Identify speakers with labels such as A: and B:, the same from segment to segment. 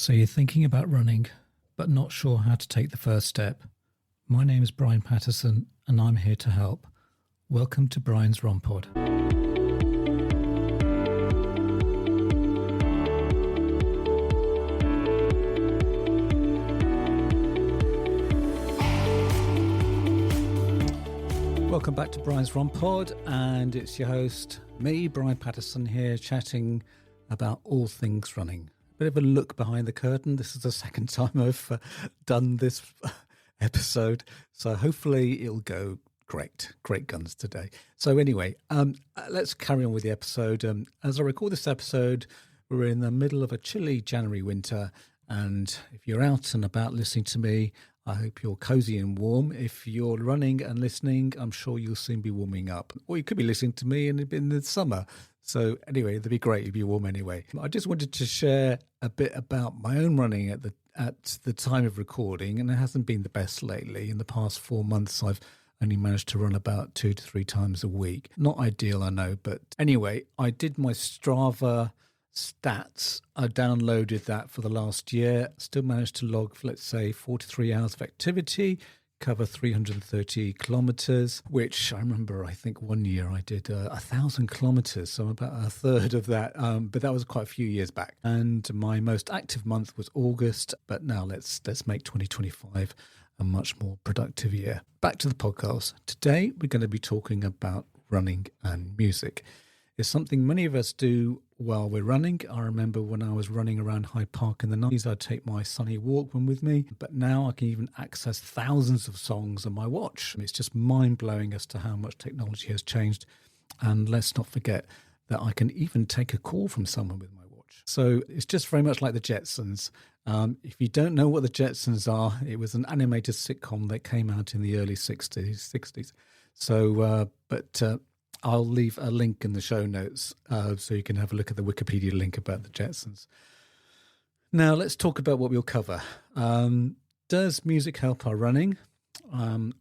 A: So you're thinking about running, but not sure how to take the first step. My name is Brian Patterson, and I'm here to help. Welcome to Brian's Run Pod. Welcome back to Brian's Run Pod, and it's your host, me, Brian Patterson, here chatting about all things running. Bit of a look behind the curtain. This is the second time I've done this episode, so hopefully it'll go great guns today. So anyway, let's carry on with the episode. As I record this episode, we're in the middle of a chilly January winter, and if you're out and about listening to me, I hope you're cozy and warm. If you're running and listening, I'm sure you'll soon be warming up. Or you could be listening to me in the summer. So anyway, that'd be great if you're warm anyway. I just wanted to share a bit about my own running at the time of recording, and it hasn't been the best lately. In the past 4 months, I've only managed to run about 2 to 3 times a week. Not ideal, I know, but anyway, I did my Strava stats. I downloaded that for the last year. Still managed to log, let's say, 43 hours of activity, cover 330 kilometers, which I remember, I think one year I did 1,000 kilometers. So I'm about a third of that. But that was quite a few years back. And my most active month was August. But now let's make 2025 a much more productive year. Back to the podcast. Today, we're going to be talking about running and music. It's something many of us do while we're running. I remember when I was running around Hyde Park in the 90s, I'd take my Sonny Walkman with me. But now I can even access thousands of songs on my watch. It's just mind-blowing as to how much technology has changed. And let's not forget that I can even take a call from someone with my watch. So it's just very much like the Jetsons. If you don't know what the Jetsons are, it was an animated sitcom that came out in the early 60s. So, I'll leave a link in the show notes so you can have a look at the Wikipedia link about the Jetsons. Now, let's talk about what we'll cover. Does music help our running?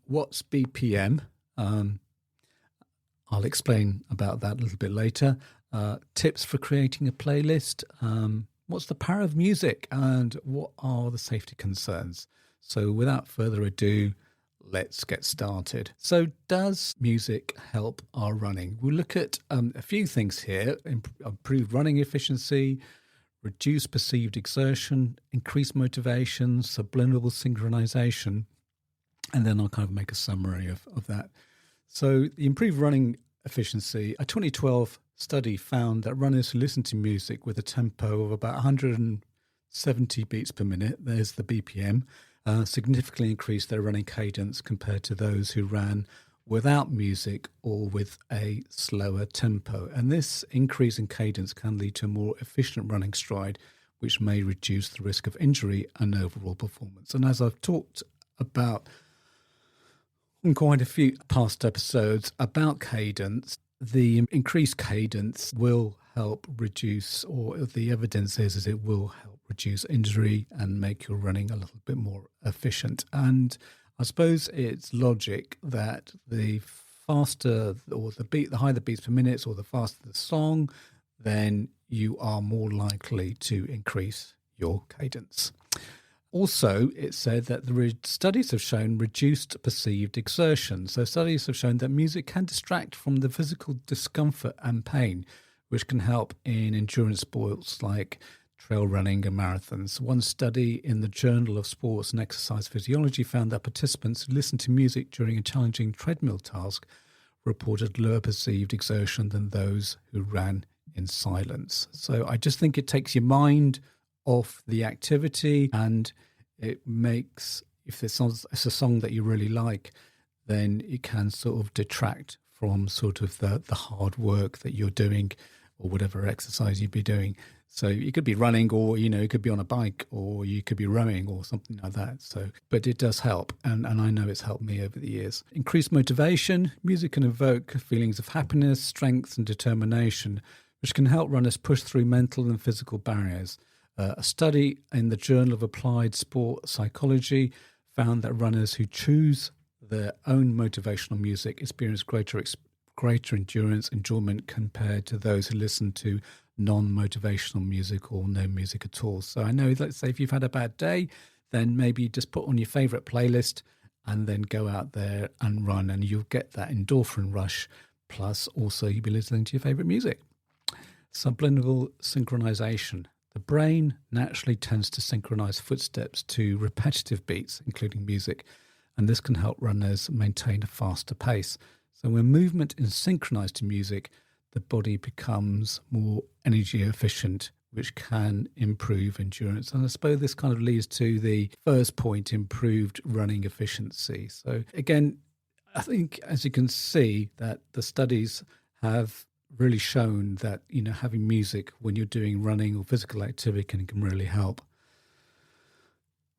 A: What's BPM? I'll explain about that a little bit later. Tips for creating a playlist. What's the power of music? And what are the safety concerns? So without further ado, let's get started. So does music help our running? We'll look at a few things here: improve running efficiency, reduce perceived exertion, increase motivation, subliminal synchronization, and then I'll kind of make a summary of that. So the improved running efficiency, a 2012 study found that runners who listen to music with a tempo of about 170 beats per minute, there's the BPM, significantly increased their running cadence compared to those who ran without music or with a slower tempo. And this increase in cadence can lead to a more efficient running stride, which may reduce the risk of injury and overall performance. And as I've talked about in quite a few past episodes about cadence, the increased cadence will help reduce, or the evidence is it will help reduce injury and make your running a little bit more efficient. And I suppose it's logic that the faster or the higher the beats per minute or the faster the song, then you are more likely to increase your cadence. Also, it said that the studies have shown reduced perceived exertion. So studies have shown that music can distract from the physical discomfort and pain, which can help in endurance sports like trail running and marathons. One study in the Journal of Sports and Exercise Physiology found that participants who listened to music during a challenging treadmill task reported lower perceived exertion than those who ran in silence. So I just think it takes your mind off the activity, and it makes, if it's a song that you really like, then it can sort of detract from sort of the hard work that you're doing or whatever exercise you'd be doing. So you could be running, or, you could be on a bike, or you could be rowing or something like that. So, but it does help. And I know it's helped me over the years. Increased motivation. Music can evoke feelings of happiness, strength and determination, which can help runners push through mental and physical barriers. A study in the Journal of Applied Sport Psychology found that runners who choose their own motivational music experience greater endurance, enjoyment compared to those who listen to non-motivational music or no music at all. So I know, let's say if you've had a bad day, then maybe just put on your favorite playlist and then go out there and run, and you'll get that endorphin rush. Plus, also, you'll be listening to your favorite music. Subliminal synchronization. The brain naturally tends to synchronize footsteps to repetitive beats, including music, and this can help runners maintain a faster pace. So when movement is synchronized to music, the body becomes more energy efficient, which can improve endurance. And I suppose this kind of leads to the first point, improved running efficiency. So again, I think, as you can see, that the studies have really shown that, having music when you're doing running or physical activity can really help.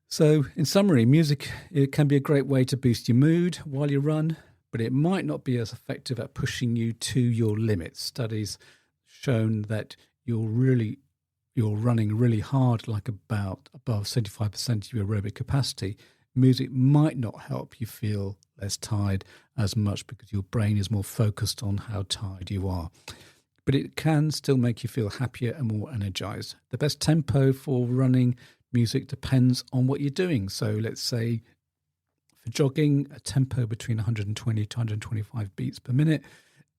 A: So in summary, music, it can be a great way to boost your mood while you run, but it might not be as effective at pushing you to your limits. Studies shown that you're running really hard, like about above 75% of your aerobic capacity. Music might not help you feel less tired as much because your brain is more focused on how tired you are. But it can still make you feel happier and more energized. The best tempo for running music depends on what you're doing. So let's say for jogging, a tempo between 120 to 125 beats per minute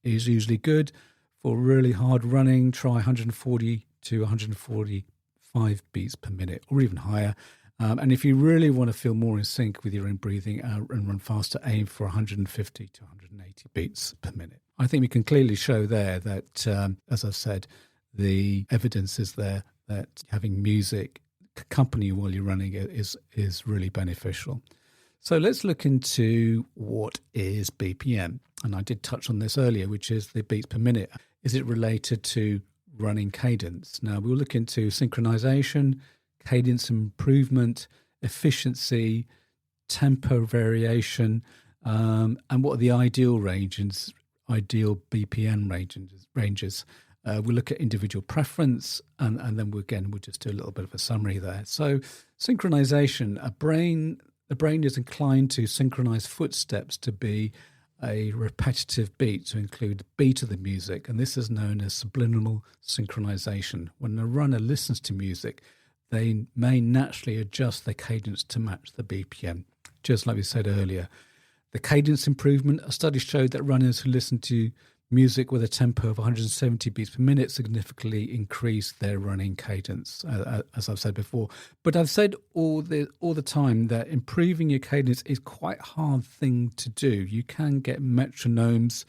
A: is usually good. For really hard running, try 140 to 145 beats per minute or even higher. And if you really want to feel more in sync with your own breathing and run faster, aim for 150 to 180 beats per minute. I think we can clearly show there that, as I've said, the evidence is there that having music accompany you while you're running is really beneficial. So let's look into what is BPM. And I did touch on this earlier, which is the beats per minute. Is it related to running cadence? Now, we'll look into synchronization, cadence improvement, efficiency, tempo variation, and what are the ideal BPM ranges. We'll look at individual preference, and then we'll just do a little bit of a summary there. So synchronization, the brain is inclined to synchronize footsteps to be a repetitive beat, to include the beat of the music, and this is known as subliminal synchronization. When a runner listens to music, they may naturally adjust their cadence to match the BPM. Just like we said earlier, the cadence improvement, a study showed that runners who listen to music with a tempo of 170 beats per minute significantly increase their running cadence, as I've said before. But I've said all the time that improving your cadence is quite a hard thing to do. You can get metronomes,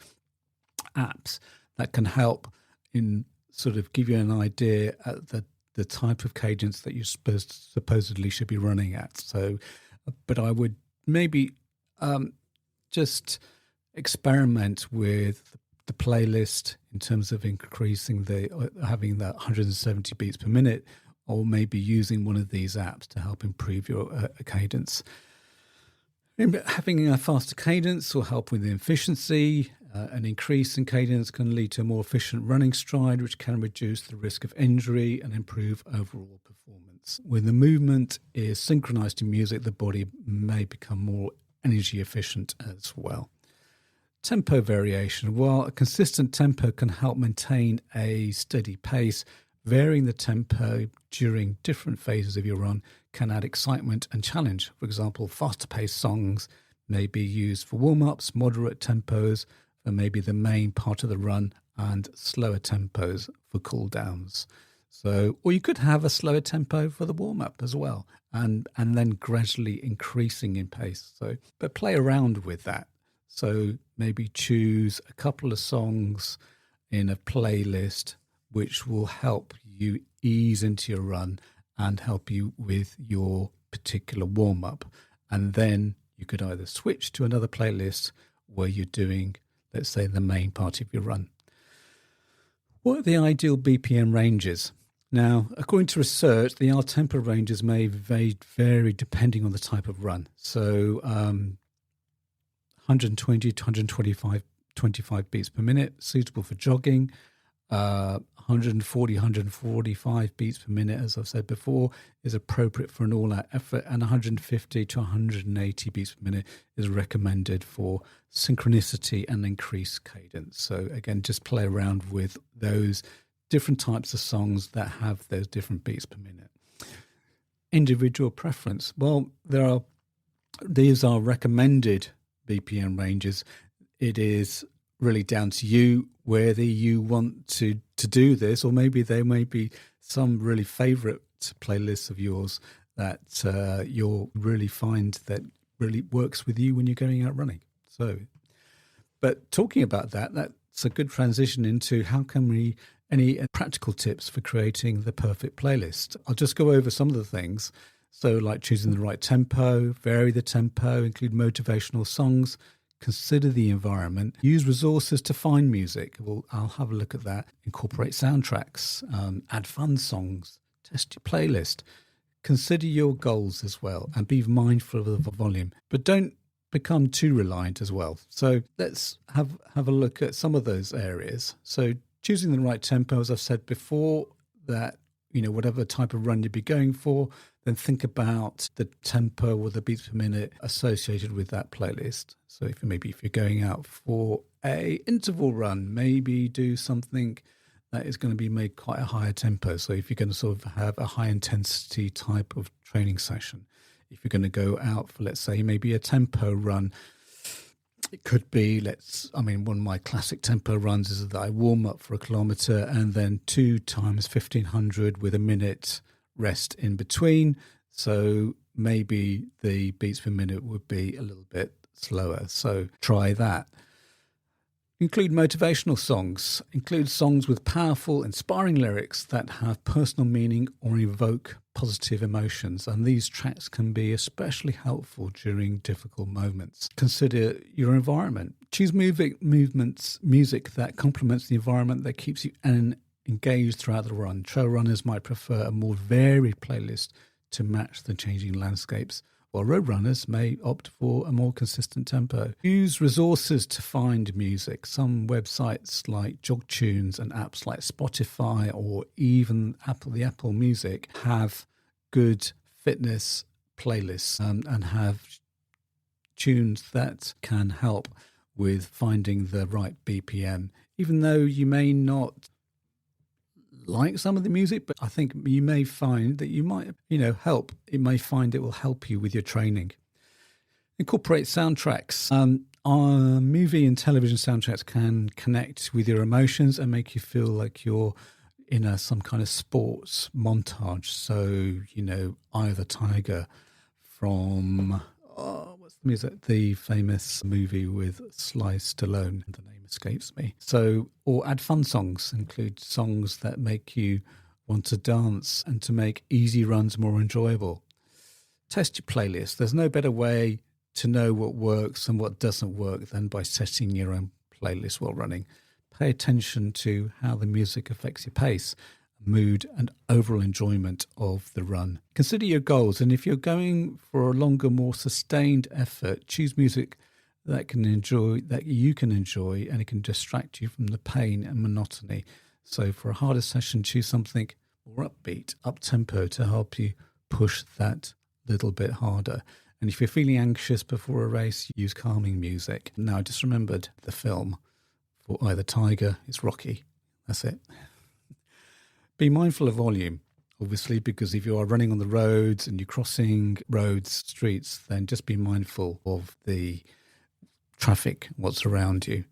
A: apps that can help in sort of give you an idea at the type of cadence that you supposedly should be running at. So, but I would maybe just experiment with the playlist in terms of increasing having that 170 beats per minute, or maybe using one of these apps to help improve your cadence. Having a faster cadence will help with the efficiency. An increase in cadence can lead to a more efficient running stride, which can reduce the risk of injury and improve overall performance. When the movement is synchronized to music, the body may become more energy efficient as well. Tempo variation. While a consistent tempo can help maintain a steady pace, varying the tempo during different phases of your run can add excitement and challenge. For example, faster-paced songs may be used for warm-ups, moderate tempos for maybe the main part of the run, and slower tempos for cool-downs. So, or you could have a slower tempo for the warm-up as well, and then gradually increasing in pace. So, but play around with that. So maybe choose a couple of songs in a playlist which will help you ease into your run and help you with your particular warm-up. And then you could either switch to another playlist where you're doing, let's say, the main part of your run. What are the ideal BPM ranges? Now, according to research, the tempo ranges may vary depending on the type of run. So 120 to 125 beats per minute, suitable for jogging. 140, 145 beats per minute, as I've said before, is appropriate for an all-out effort, and 150 to 180 beats per minute is recommended for synchronicity and increased cadence. So again, just play around with those different types of songs that have those different beats per minute. Individual preference. Well, these are recommended BPM ranges. It is really down to you whether you want to do this, or maybe there may be some really favorite playlists of yours that you'll really find that really works with you when you're going out running. So, but talking about that, that's a good transition into any practical tips for creating the perfect playlist. I'll just go over some of the things. So like choosing the right tempo, vary the tempo, include motivational songs, consider the environment, use resources to find music. Well, I'll have a look at that. Incorporate soundtracks, add fun songs, test your playlist, consider your goals as well, and be mindful of the volume. But don't become too reliant as well. So let's have a look at some of those areas. So choosing the right tempo, as I've said before, that, whatever type of run you'd be going for, then think about the tempo or the beats per minute associated with that playlist. So if you're going out for a interval run, maybe do something that is going to be made quite a higher tempo. So if you're going to sort of have a high intensity type of training session, if you're going to go out for, let's say, maybe a tempo run, it could be, one of my classic tempo runs is that I warm up for a kilometre and then 2 times 1500 with a minute rest in between. So maybe the beats per minute would be a little bit slower. So try that. Include motivational songs. Include songs with powerful, inspiring lyrics that have personal meaning or evoke positive emotions. And these tracks can be especially helpful during difficult moments. Consider your environment. Choose music that complements the environment, that keeps you engaged throughout the run. Trail runners might prefer a more varied playlist to match the changing landscapes, while road runners may opt for a more consistent tempo. Use resources to find music. Some websites like JogTunes and apps like Spotify or even the Apple Music have good fitness playlists and have tunes that can help with finding the right BPM. Even though you may not like some of the music, but I think you may find that you might, help. It may find it will help you with your training. Incorporate soundtracks. Our movie and television soundtracks can connect with your emotions and make you feel like you're in some kind of sports montage. So, Eye of the Tiger from, what's the music? The famous movie with Sly Stallone. The name escapes me. So, or add fun songs. Include songs that make you want to dance and to make easy runs more enjoyable. Test your playlist. There's no better way to know what works and what doesn't work than by testing your own playlist while running. Pay attention to how the music affects your pace, mood, and overall enjoyment of the run. Consider your goals, and if you're going for a longer, more sustained effort, choose music that you can enjoy, and it can distract you from the pain and monotony. So for a harder session, choose something more upbeat, up-tempo to help you push that little bit harder. And if you're feeling anxious before a race, use calming music. Now, I just remembered the film for Eye of the Tiger. It's Rocky. That's it. Be mindful of volume, obviously, because if you are running on the roads and you're crossing roads, streets, then just be mindful of the traffic, what's around you.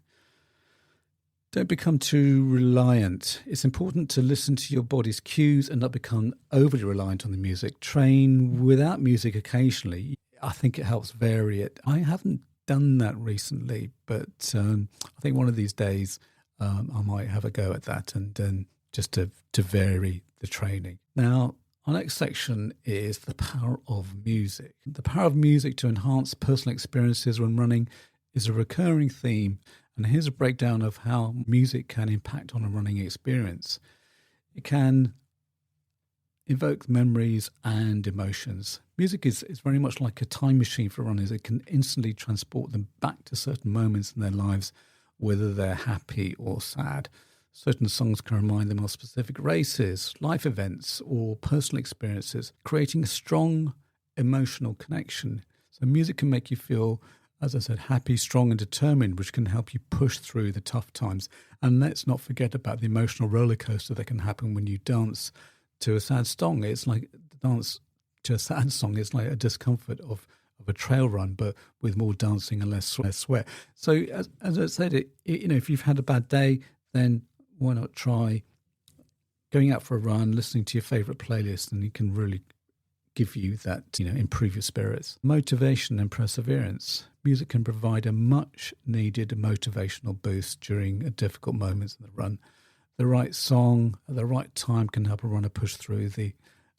A: Don't become too reliant. It's important to listen to your body's cues and not become overly reliant on the music. Train without music occasionally. I think it helps vary it. I haven't done that recently, but I think one of these days I might have a go at that and just to vary the training. Now, our next section is the power of music. The power of music to enhance personal experiences when running is a recurring theme, and here's a breakdown of how music can impact on a running experience. It can evoke memories and emotions. Music is very much like a time machine for runners. It can instantly transport them back to certain moments in their lives, whether they're happy or sad. Certain songs can remind them of specific races, life events, or personal experiences, creating a strong emotional connection. So music can make you feel as I said, happy, strong and determined, which can help you push through the tough times. And let's not forget about the emotional roller coaster that can happen when you dance to a sad song. It's like dance to a sad song. It's like a discomfort of a trail run, but with more dancing and less sweat. So as I said, if you've had a bad day, then why not try going out for a run, listening to your favorite playlist, and it can really give you that, improve your spirits. Motivation and perseverance. Music can provide a much needed motivational boost during difficult moments in the run. The right song at the right time can help a runner push through the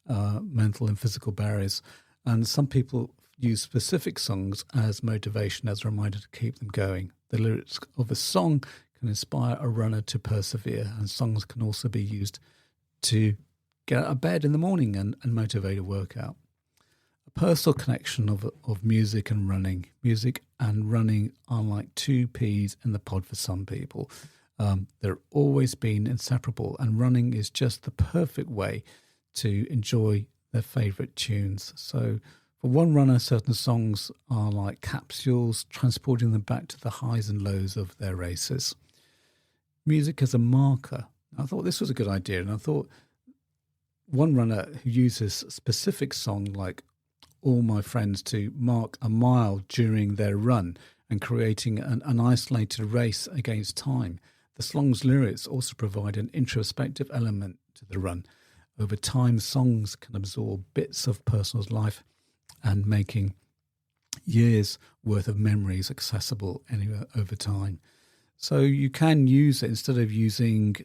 A: mental and physical barriers. And some people use specific songs as motivation, as a reminder to keep them going. The lyrics of a song can inspire a runner to persevere, and songs can also be used to get out of bed in the morning and motivate a workout. A personal connection of music and running. Music and running are like two peas in the pod for some people. They're always been inseparable, and running is just the perfect way to enjoy their favourite tunes. So for one runner, certain songs are like capsules, transporting them back to the highs and lows of their races. Music as a marker. I thought this was a good idea, and I thought one runner who uses a specific song like All My Friends to mark a mile during their run and creating an isolated race against time. The song's lyrics also provide an introspective element to the run. Over time, songs can absorb bits of personal life and making years' worth of memories accessible anywhere over time. So you can use it instead of using,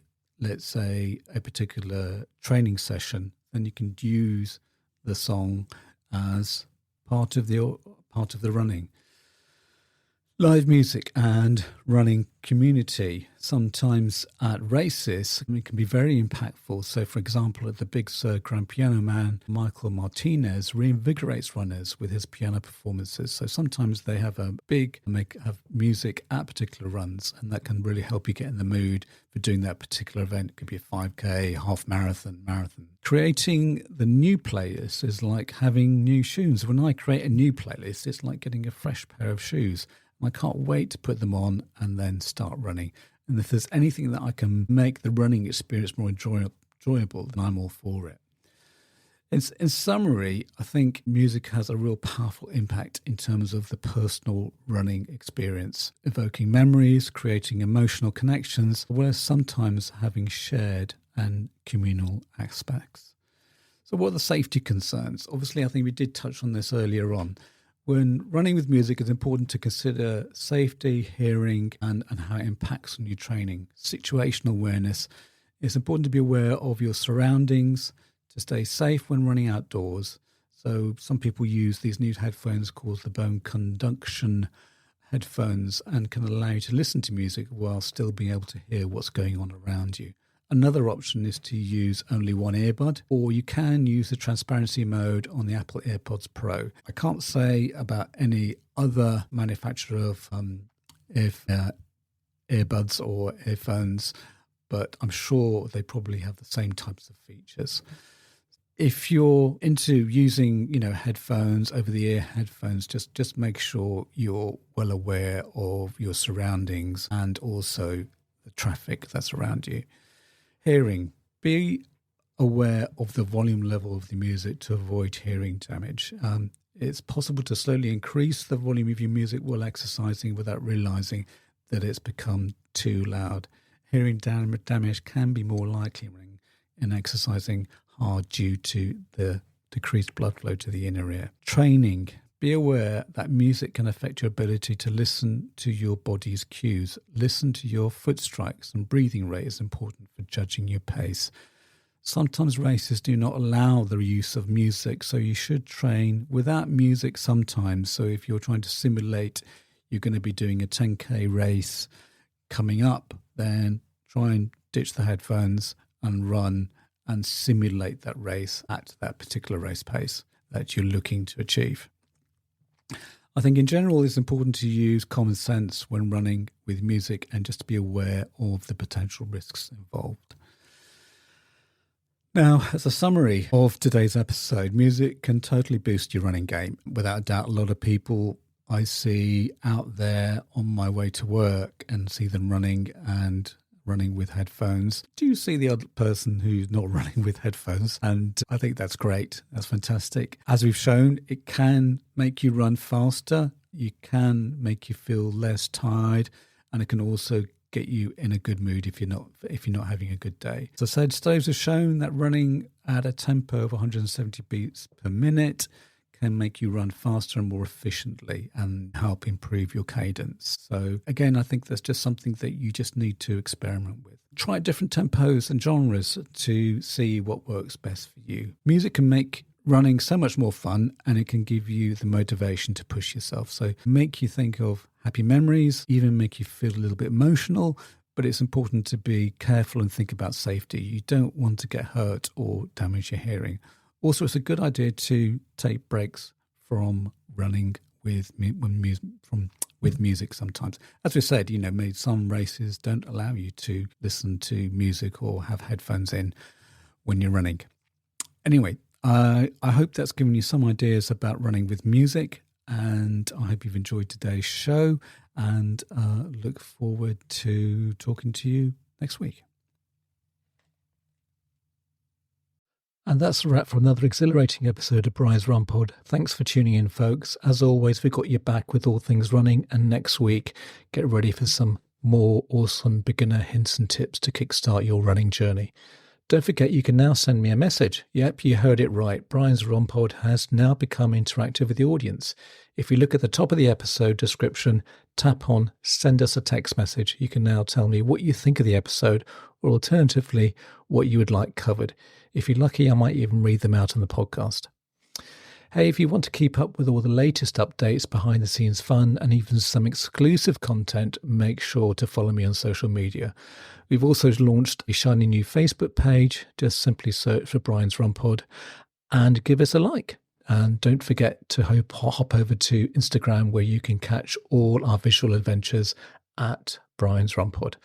A: let's say, a particular training session, then you can use the song as part of the running. Live music and running community. Sometimes at races, it can be very impactful. So, for example, at the Big Sur Grand Piano Man, Michael Martinez reinvigorates runners with his piano performances. So sometimes they have have music at particular runs, and that can really help you get in the mood for doing that particular event. It could be a 5K, half marathon. Creating the new playlist is like having new shoes. When I create a new playlist, it's like getting a fresh pair of shoes. I can't wait to put them on and then start running. And if there's anything that I can make the running experience more enjoyable, then I'm all for it. In summary, I think music has a real powerful impact in terms of the personal running experience, evoking memories, creating emotional connections, as well as sometimes having shared and communal aspects. So what are the safety concerns? Obviously, I think we did touch on this earlier on. When running with music, it's important to consider safety, hearing, and how it impacts on your training. Situational awareness. It's important to be aware of your surroundings, to stay safe when running outdoors. So some people use these new headphones called the bone conduction headphones and can allow you to listen to music while still being able to hear what's going on around you. Another option is to use only one earbud, or you can use the transparency mode on the Apple AirPods Pro. I can't say about any other manufacturer of earbuds or earphones, but I'm sure they probably have the same types of features. If you're into using, headphones, over-the-ear headphones, just make sure you're well aware of your surroundings and also the traffic that's around you. Hearing. Be aware of the volume level of the music to avoid hearing damage. It's possible to slowly increase the volume of your music while exercising without realizing that it's become too loud. Hearing damage can be more likely when in exercising hard due to the decreased blood flow to the inner ear. Training. Be aware that music can affect your ability to listen to your body's cues. Listen to your foot strikes, and breathing rate is important for judging your pace. Sometimes races do not allow the use of music, so you should train without music sometimes. So if you're trying to simulate you're going to be doing a 10K race coming up, then try and ditch the headphones and run and simulate that race at that particular race pace that you're looking to achieve. I think in general it's important to use common sense when running with music and just to be aware of the potential risks involved. Now, as a summary of today's episode, music can totally boost your running game. Without a doubt, a lot of people I see out there on my way to work and see them running with headphones. Do you see the odd person who's not running with headphones? And I think that's great. That's fantastic. As we've shown, it can make you run faster. You can make you feel less tired, and it can also get you in a good mood if you're not having a good day. As I said, studies have shown that running at a tempo of 170 beats per minute can make you run faster and more efficiently and help improve your cadence. So again, I think that's just something that you just need to experiment with. Try different tempos and genres to see what works best for you. Music can make running so much more fun, and it can give you the motivation to push yourself. So make you think of happy memories, even make you feel a little bit emotional, but it's important to be careful and think about safety. You don't want to get hurt or damage your hearing. Also, it's a good idea to take breaks from running with music sometimes. As we said, maybe some races don't allow you to listen to music or have headphones in when you're running. Anyway, I hope that's given you some ideas about running with music, and I hope you've enjoyed today's show, and look forward to talking to you next week. And that's a wrap for another exhilarating episode of Brian's Run Pod. Thanks for tuning in, folks. As always, we've got you back with all things running, and next week, get ready for some more awesome beginner hints and tips to kickstart your running journey. Don't forget, you can now send me a message. Yep, you heard it right. Brian's Run Pod has now become interactive with the audience. If you look at the top of the episode description, tap on Send Us a Text Message. You can now tell me what you think of the episode, or alternatively, what you would like covered. If you're lucky, I might even read them out on the podcast. Hey, if you want to keep up with all the latest updates, behind the scenes fun, and even some exclusive content, make sure to follow me on social media. We've also launched a shiny new Facebook page. Just simply search for Brian's Run Pod and give us a like. And don't forget to hop over to Instagram, where you can catch all our visual adventures at Brian's Run Pod.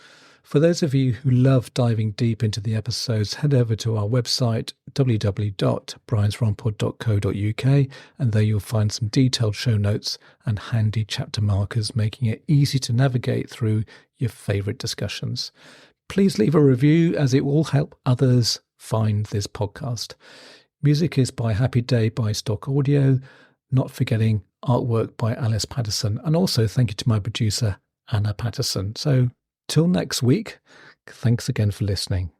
A: For those of you who love diving deep into the episodes, head over to our website, www.briansrunpod.co.uk, and there you'll find some detailed show notes and handy chapter markers, making it easy to navigate through your favourite discussions. Please leave a review, as it will help others find this podcast. Music is by Happy Day by Stock Audio, not forgetting artwork by Alice Patterson, and also thank you to my producer, Anna Patterson. So, till next week, thanks again for listening.